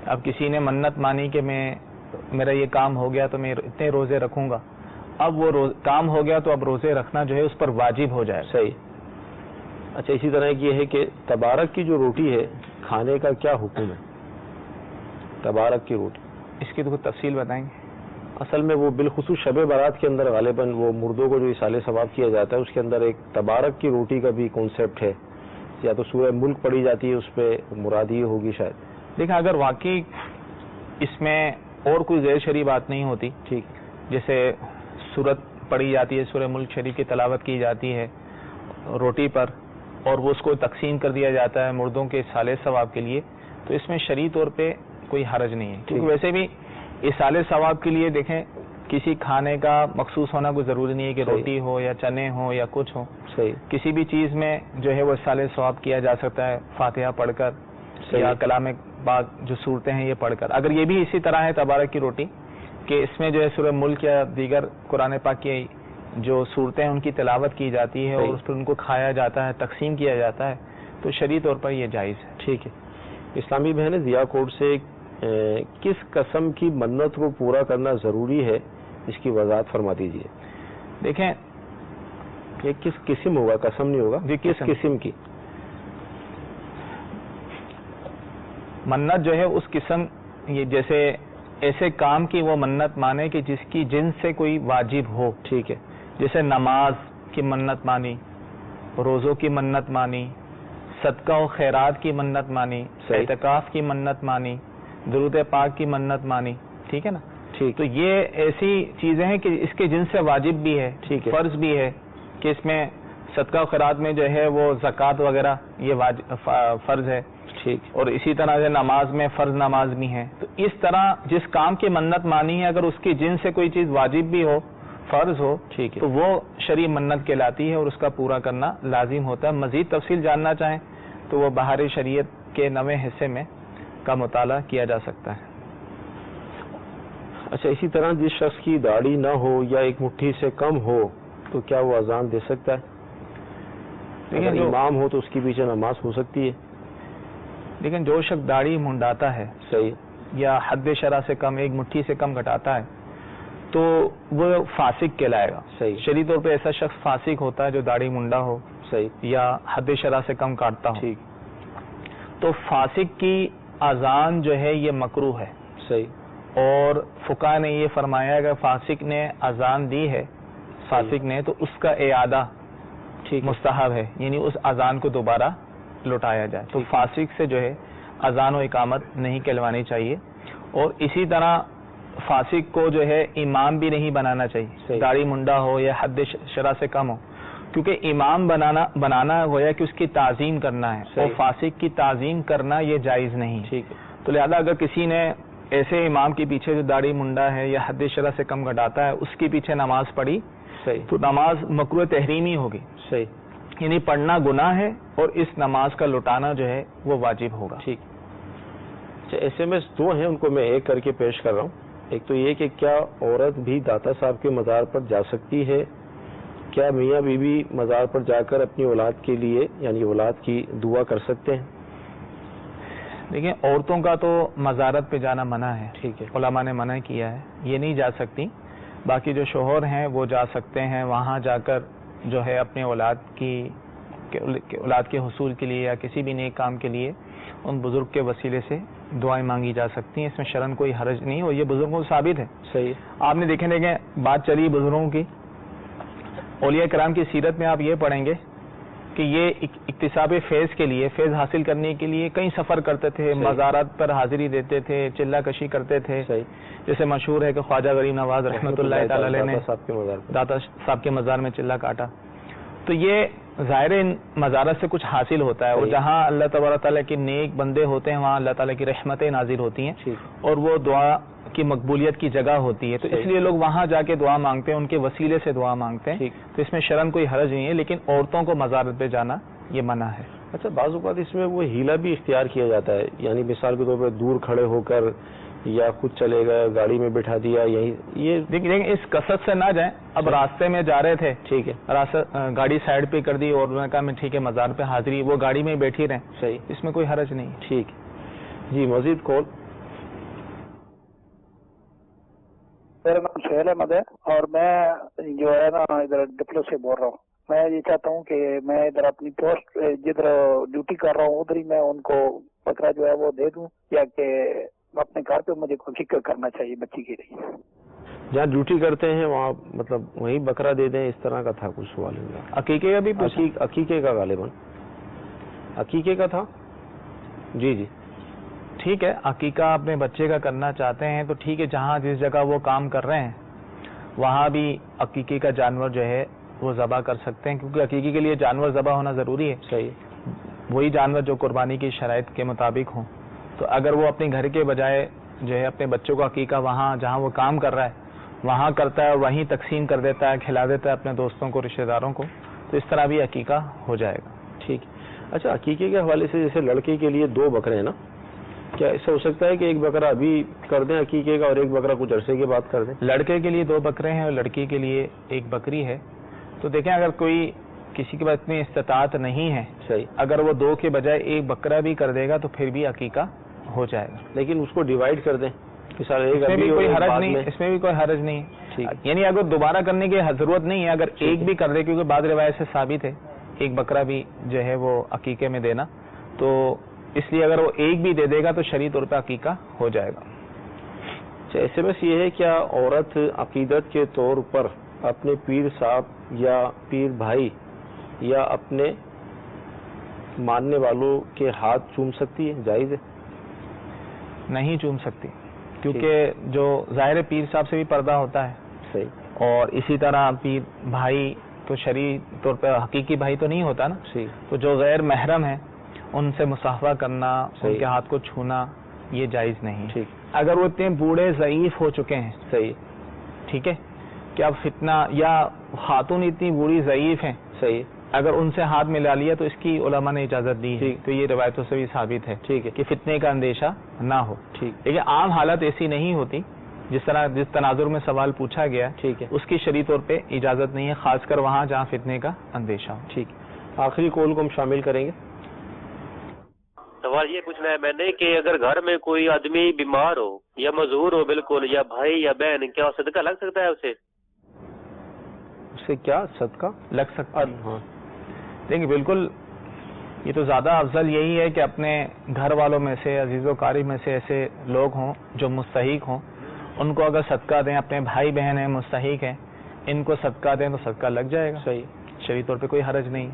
اب کسی نے منت مانی کہ میرا یہ کام ہو گیا تو میں اتنے روزے رکھوں گا, اب وہ کام ہو گیا تو اب روزے رکھنا جو ہے اس پر واجب ہو جائے. صحیح. اچھا, اسی طرح یہ ہے کہ تبارک کی جو روٹی ہے کھانے کا کیا حکم ہے؟ تبارک کی روٹی, اس کی تو کچھ تفصیل بتائیں گے؟ اصل میں وہ بالخصوص شب برات کے اندر غالباً وہ مردوں کو جو اصال ثواب کیا جاتا ہے اس کے اندر ایک تبارک کی روٹی کا بھی کانسیپٹ ہے, یا تو سورہ ملک پڑھی جاتی ہے, اس پہ مراد یہ ہوگی شاید. دیکھیں اگر واقعی اس میں اور کوئی غیر شرعی بات نہیں ہوتی, ٹھیک, جیسے سورت پڑھی جاتی ہے, سورہ ملک شریف کی تلاوت کی جاتی ہے روٹی پر اور وہ اس کو تقسیم کر دیا جاتا ہے مردوں کے اصال ثواب کے لیے, تو اس میں شرعی طور پہ کوئی حرج نہیں ہے. کیونکہ ویسے بھی اصال ثواب کے لیے دیکھیں کسی کھانے کا مخصوص ہونا کوئی ضروری نہیں ہے کہ روٹی ہو یا چنے ہو یا کچھ ہو. صحیح. کسی بھی چیز میں جو ہے وہ اصال ثواب کیا جا سکتا ہے فاتحہ پڑھ کر یا کلام پاک جو صورتیں ہیں یہ پڑھ کر. اگر یہ بھی اسی طرح ہے تبارک کی روٹی کہ اس میں جو ہے سورہ ملک یا دیگر قرآن پاک کی جو صورتیں ہیں ان کی تلاوت کی جاتی ہے اور اس پر ان کو کھایا جاتا ہے، تقسیم کیا جاتا ہے، تو شرعی طور پر یہ جائز ہے. ٹھیک ہے. اسلامی بہن ضیاء کوٹ سے کس قسم کی منت کو پورا کرنا ضروری ہے، اس کی وضاحت فرما دیجیے. دیکھیں یہ کس قسم ہوگا، قسم نہیں ہوگا، کس قسم کی منت جو ہے اس قسم، یہ جیسے ایسے کام کی وہ منت مانے کہ جس کی جن سے کوئی واجب ہو. ٹھیک ہے. جیسے نماز کی منت مانی، روزوں کی منت مانی، صدقہ و خیرات کی منت مانی، اعتکاف کی منت مانی، درود پاک کی منت مانی. ٹھیک ہے نا. ٹھیک. تو یہ ایسی چیزیں ہیں کہ اس کے جن سے واجب بھی ہے، فرض بھی ہے کہ اس میں صدقہ و خیرات میں جو ہے وہ زکوٰۃ وغیرہ یہ فرض ہے. ٹھیک. اور اسی طرح سے نماز میں فرض نماز بھی ہے. تو اس طرح جس کام کی منت مانی ہے اگر اس کی جن سے کوئی چیز واجب بھی ہو، فرض ہو، ٹھیک ہے، تو وہ شرعی منت کہلاتی ہے اور اس کا پورا کرنا لازم ہوتا ہے. مزید تفصیل جاننا چاہیں تو وہ بہار شریعت کے 9ویں حصے میں کا مطالعہ کیا جا سکتا ہے. اچھا، اسی طرح جس شخص کی داڑھی نہ ہو یا ایک مٹھی سے کم ہو تو کیا وہ اذان دے سکتا ہے؟ اگر امام ہو تو اس کے پیچھے نماز ہو سکتی ہے. لیکن جو شخص داڑھی منڈاتا ہے صحیح یا حد شرع سے کم، ایک مٹھی سے کم گھٹاتا ہے تو وہ فاسق کہلائے گا. صحیح. شرعی طور پہ ایسا شخص فاسق ہوتا ہے جو داڑھی منڈا ہو صحیح یا حد شرع سے کم کاٹتا ہو. ٹھیک. تو فاسق کی اذان جو ہے یہ مکروہ ہے. صحیح. اور فقہا نے یہ فرمایا کہ فاسق نے اذان دی ہے، فاسق نے، تو اس کا اعادہ مستحب ہے، یعنی اس اذان کو دوبارہ لوٹایا جائے. تو فاسق سے جو ہے اذان و اقامت نہیں کہلوانی چاہیے. اور اسی طرح فاسق کو جو ہے امام بھی نہیں بنانا چاہیے، داڑھی منڈا ہو یا حد شرع سے کم ہو، کیونکہ امام بنانا گویا کہ اس کی تعظیم کرنا ہے اور فاسق کی تعظیم کرنا یہ جائز نہیں. ٹھیک. تو لہذا اگر کسی نے ایسے امام کے پیچھے جو داڑھی منڈا ہے یا حد شرع سے کم گھٹاتا ہے اس کے پیچھے نماز پڑھی تو نماز مکروہ تحریمی ہوگی. صحیح. یعنی پڑھنا گناہ ہے اور اس نماز کا لوٹانا جو ہے وہ واجب ہوگا. ٹھیک. اچھا، SMS 2 ہیں، ان کو میں ایک کر کے پیش کر رہا ہوں. ایک تو یہ کہ کیا عورت بھی داتا صاحب کے مزار پر جا سکتی ہے؟ کیا میاں بیوی مزار پر جا کر اپنی اولاد کے لیے یعنی اولاد کی دعا کر سکتے ہیں؟ دیکھیں، عورتوں کا تو مزارت پہ جانا منع ہے. ٹھیک ہے. علماء نے منع کیا ہے، یہ نہیں جا سکتی. باقی جو شوہر ہیں وہ جا سکتے ہیں، وہاں جا کر جو ہے اپنے اولاد کے حصول کے لیے یا کسی بھی نیک کام کے لیے ان بزرگ کے وسیلے سے دعائیں مانگی جا سکتی ہیں. اس میں شرعاً کوئی حرج نہیں اور یہ بزرگوں سے ثابت ہے. صحیح. آپ نے دیکھیں بات چلی بزرگوں کی، اولیاء کرام کی سیرت میں آپ یہ پڑھیں گے کہ یہ اکتساب فیض کے لیے، فیض حاصل کرنے کے لیے کئی سفر کرتے تھے، مزارات پر حاضری دیتے تھے، چلہ کشی کرتے تھے. جیسے مشہور ہے کہ خواجہ غریب نواز رحمۃ اللہ تعالی علیہ نے داتا صاحب کے مزار میں چلہ کاٹا. تو یہ ظاہر ان مزارت سے کچھ حاصل ہوتا ہے، اور جہاں اللہ تبارک تعالیٰ کے نیک بندے ہوتے ہیں وہاں اللہ تعالیٰ کی رحمتیں نازل ہوتی ہیں اور وہ دعا کی مقبولیت کی جگہ ہوتی ہے. تو اس لیے لوگ وہاں جا کے دعا مانگتے ہیں، ان کے وسیلے سے دعا مانگتے ہیں. تو اس میں شرعاً کوئی حرج نہیں ہے، لیکن عورتوں کو مزارت پہ جانا یہ منع ہے. اچھا، بعض اوقات اس میں وہ ہیلا بھی اختیار کیا جاتا ہے، یعنی مثال کے طور پہ دور کھڑے ہو کر یا خود چلے گئے، گاڑی میں بٹھا دیا. یہی یہ دیکھیں اس کثرت سے نہ جائیں. اب راستے میں جا رہے تھے، ٹھیک ہے، گاڑی سائڈ پہ کر دی اور انہوں نے کہا میں ٹھیک ہے مزار پہ حاضری، وہ گاڑی میں بیٹھی رہیں. صحیح. اس میں کوئی حرج نہیں. ٹھیک. جی، مزید کال. میرا نام سہیل احمد ہے اور میں جو ہے نا ادھر ڈپلو سے بول رہا ہوں. میں یہ چاہتا ہوں کہ میں ادھر اپنی پوسٹ جدھر ڈیوٹی کر رہا ہوں ادھر ہی میں ان کو بکرا جو ہے وہ دے دوں، یا کہ اپنے گھر پہ مجھے کوئی فکر کرنا چاہیے بچی کے لیے. جہاں ڈیوٹی کرتے ہیں وہاں مطلب وہیں بکرا دے دیں، اس طرح کا تھا کچھ سوال. عقیقے کا بھی عقیقے کا غالباً عقیقے کا تھا. جی جی ٹھیک ہے. عقیقہ اپنے بچے کا کرنا چاہتے ہیں تو ٹھیک ہے، جہاں جس جگہ وہ کام کر رہے ہیں وہاں بھی عقیقے کا جانور جو ہے وہ ذبح کر سکتے ہیں، کیونکہ عقیقے کے لیے جانور ذبح ہونا ضروری ہے. صحیح. وہی جانور جو قربانی کی شرائط کے مطابق ہوں. تو اگر وہ اپنے گھر کے بجائے جو ہے اپنے بچوں کا عقیقہ وہاں جہاں وہ کام کر رہا ہے وہاں کرتا ہے اور وہیں تقسیم کر دیتا ہے, کھلا دیتا ہے اپنے دوستوں کو, رشتہ داروں کو, تو اس طرح بھی عقیقہ ہو جائے گا. ٹھیک. اچھا, عقیقے کے حوالے سے جیسے لڑکے کے لیے 2 بکرے ہیں نا, کیا ایسا ہو سکتا ہے کہ ایک بکرا ابھی کر دیں عقیقے کا اور ایک بکرا کچھ عرصے کے بعد کر دیں؟ لڑکے کے لیے 2 بکرے ہیں اور لڑکی کے لیے 1 بکری ہے. تو دیکھیں اگر کوئی کسی کے پاس اتنی استطاعت نہیں ہے, صحیح, اگر وہ 2 کے بجائے 1 بکرا بھی کر دے گا تو پھر بھی عقیقہ ہو جائے گا. لیکن اس کو ڈیوائڈ کر دیں, اس میں بھی کوئی حرج نہیں, اس میں بھی کوئی حرج نہیں. یعنی اگر دوبارہ کرنے کی ضرورت نہیں ہے, اگر ایک بھی کر دے, کیونکہ بعض روایت سے ثابت ہے 1 بکرا بھی جو ہے وہ عقیقے میں دینا, تو اس لیے اگر وہ 1 بھی دے دے گا تو شرعی طور پہ عقیقہ ہو جائے گا. اچھا, ایس ایم ایس یہ ہے, کیا عورت عقیدت کے طور پر اپنے پیر صاحب یا پیر بھائی یا اپنے ماننے والوں کے ہاتھ چوم سکتی ہے؟ جائز ہے؟ نہیں چوم سکتی, کیونکہ جو ظاہر پیر صاحب سے بھی پردہ ہوتا ہے. صحیح. اور اسی طرح پیر بھائی تو شرعی طور پہ حقیقی بھائی تو نہیں ہوتا نا. صحیح. تو جو غیر محرم ہے ان سے مصافحہ کرنا, ان کے ہاتھ کو چھونا, یہ جائز نہیں. ٹھیک. اگر وہ اتنے بوڑھے ضعیف ہو چکے ہیں, صحیح, ٹھیک ہے, کہ اب فتنہ, یا خاتون اتنی بوڑھی ضعیف ہیں, صحیح, اگر ان سے ہاتھ ملا لیا تو اس کی علماء نے اجازت دی ہے, تو یہ روایتوں سے بھی ثابت ہے. ٹھیک ہے, کہ فتنے کا اندیشہ نہ ہو. ٹھیک. لیکن عام حالت ایسی نہیں ہوتی, جس تناظر میں سوال پوچھا گیا, ٹھیک ہے, اس کی شرعی طور پہ اجازت نہیں ہے, خاص کر وہاں جہاں فتنے کا اندیشہ ہو. ٹھیک. آخری کال کو ہم شامل کریں گے. سوال یہ پوچھنا ہے میں نے کہ اگر گھر میں کوئی آدمی بیمار ہو یا معذور ہو بالکل, یا بھائی یا بہن, کیا صدقہ لگ سکتا ہے اسے؟ اسے کیا صدقہ لگ سکتا ہے؟ ہاں, دیکھیں بالکل, یہ تو زیادہ افضل یہی ہے کہ اپنے گھر والوں میں سے, عزیز و قاریب میں سے ایسے لوگ ہوں جو مستحق ہوں, ان کو اگر صدقہ دیں. اپنے بھائی بہن ہیں, مستحق ہیں, ان کو صدقہ دیں تو صدقہ لگ جائے گا. صحیح, شرعی طور پہ کوئی حرج نہیں.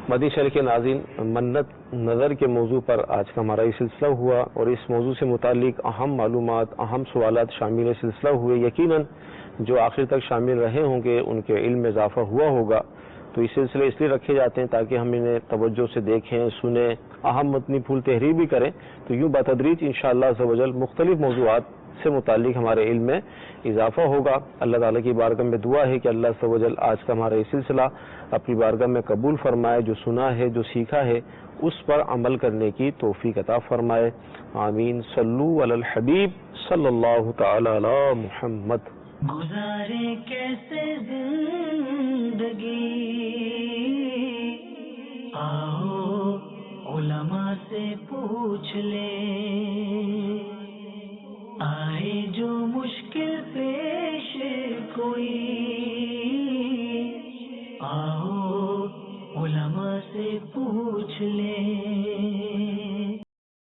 مدی شہر کے ناظرین, منت نظر کے موضوع پر آج کا ہمارا یہ سلسلہ ہوا, اور اس موضوع سے متعلق اہم معلومات, اہم سوالات شامل سلسلہ ہوئے. یقیناً جو آخر تک شامل رہے ہوں گے ان کے علم میں اضافہ ہوا ہوگا. تو یہ سلسلے اس لیے رکھے جاتے ہیں تاکہ ہم انہیں توجہ سے دیکھیں, سنیں, اہم متنی پھول تحریر بھی کریں. تو یوں بتدریج انشاءاللہ عز و جل مختلف موضوعات سے متعلق ہمارے علم میں اضافہ ہوگا. اللہ تعالیٰ کی بارگاہ میں دعا ہے کہ اللہ عز و جل آج کا ہمارا یہ سلسلہ اپنی بارگاہ میں قبول فرمائے, جو سنا ہے, جو سیکھا ہے, اس پر عمل کرنے کی توفیق عطا فرمائے. آمین. صلو علی الحبیب صلی اللہ تعالی علی محمد. گزارے کیسے زندگی, آؤ علماء سے پوچھ لیں, آئے جو مشکل پیش کوئی, آؤ علماء سے پوچھ لیں.